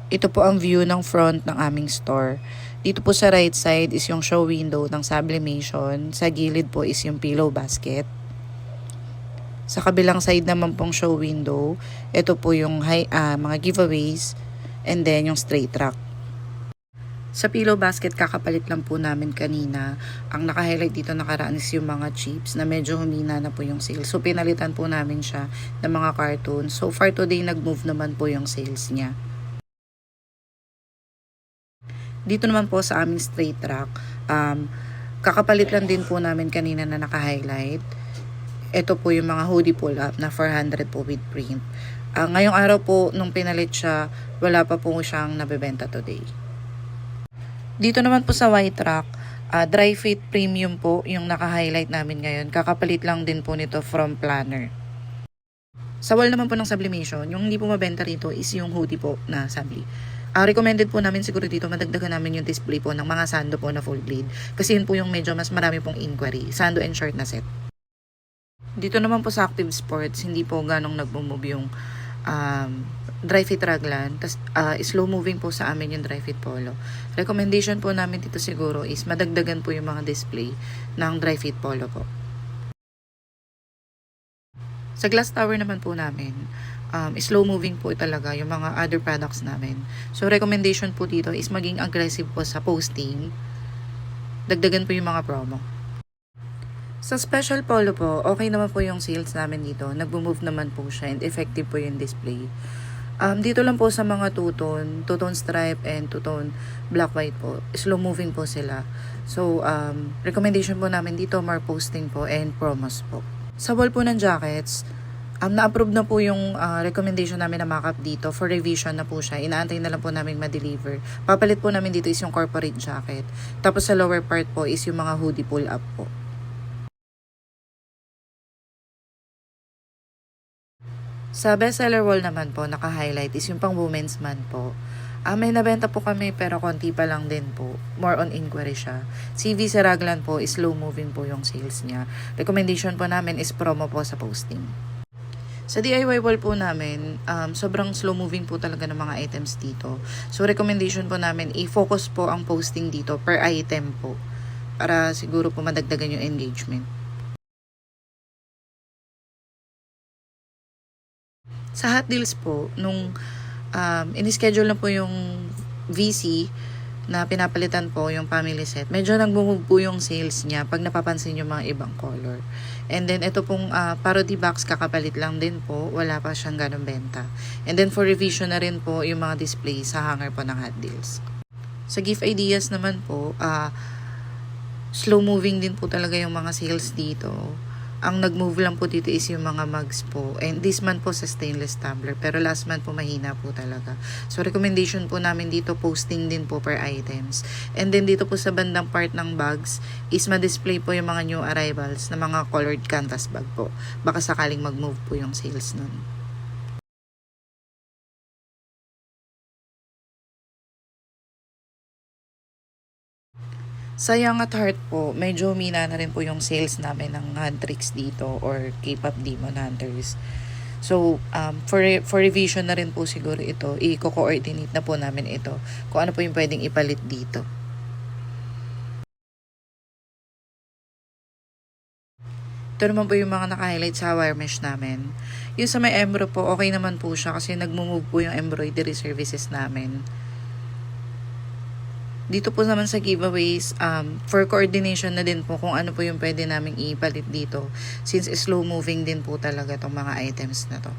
Ito po ang view ng front ng aming store. Dito po sa right side is yung show window ng sublimation. Sa gilid po is yung pillow basket. Sa kabilang side naman pong show window, ito po yung mga giveaways and then yung straight rack. Sa pillow basket, kakapalit lang po namin kanina. Ang naka-highlight dito nakaraan is yung mga chips na medyo humina na po yung sales. So, pinalitan po namin siya ng mga cartoons. So far today, nag-move naman po yung sales niya. Dito naman po sa aming straight rack, kakapalit lang din po namin kanina na naka-highlight. Ito po yung mga hoodie pull-up na 400 po with print. Ngayong araw po, nung pinalit siya, wala pa po siyang nabebenta today. Dito naman po sa white rack, dry fit premium po yung naka-highlight namin ngayon. Kakapalit lang din po nito from planner. Sa wall naman po ng sublimation, yung hindi po mabenta rito is yung hoodie po na sabli. Recommended po namin siguro dito madagdagan namin yung display po ng mga sando po na full bleed. Kasi yun po yung medyo mas marami pong inquiry. Sando and short na set. Dito naman po sa active sports, hindi po ganong nagmo-move yung dry fit raglan. Tas, slow moving po sa amin yung dry fit polo. Recommendation po namin dito siguro is madagdagan po yung mga display ng dry fit polo po. Sa glass tower naman po namin, slow moving po talaga yung mga other products namin. So, recommendation po dito is maging aggressive po sa posting. Dagdagan po yung mga promo. Sa special polo po, okay naman po yung sales namin dito. Nag-move naman po siya and effective po yung display. Dito lang po sa mga two-tone stripe and two-tone black white po. Slow moving po sila. So, recommendation po namin dito, more posting po and promos po. Sa wall po ng jackets, na-approve na po yung recommendation namin na mock-up dito. For revision na po siya. Inaantay na lang po namin ma-deliver. Papalit po namin dito is yung corporate jacket. Tapos sa lower part po is yung mga hoodie pull-up po. Sa bestseller wall naman po, naka-highlight is yung pang women's man po. May nabenta po kami pero konti pa lang din po. More on inquiry siya. CV sa Raglan po is slow moving po yung sales niya. Recommendation po namin is promo po sa posting. Sa DIY wall po namin, sobrang slow moving po talaga ng mga items dito. So recommendation po namin, i-focus po ang posting dito per item po. Para siguro po madagdagan yung engagement. Sa hot deals po, nung in-schedule na po yung VC na pinapalitan po yung family set, medyo nag-move po yung sales niya pag napapansin yung mga ibang color. And then ito pong parody box kakapalit lang din po, wala pa siyang ganong benta. And then for revision na rin po yung mga display sa hanger po ng hot deals. Sa gift ideas naman po, slow moving din po talaga yung mga sales dito. Ang nag-move lang po dito is yung mga mugs po. And this month po sa stainless tumbler. Pero last month po mahina po talaga. So recommendation po namin dito posting din po per items. And then dito po sa bandang part ng bags is ma-display po yung mga new arrivals na mga colored canvas bag po. Baka sakaling mag-move po yung sales nun. Sa Young at Heart po, medyo humina na rin po yung sales namin ng Huntrix dito or K-pop Demon Hunters. So, for revision na rin po siguro ito, i-coordinate na po namin ito kung ano po yung pwedeng ipalit dito. Ito naman po yung mga naka-highlight sa wire mesh namin. Yung sa may embro po, okay naman po siya kasi nag-move po yung embroidery services namin. Dito po naman sa giveaways, for coordination na din po kung ano po yung pwede naming ipalit dito since slow moving din po talaga itong mga items na to.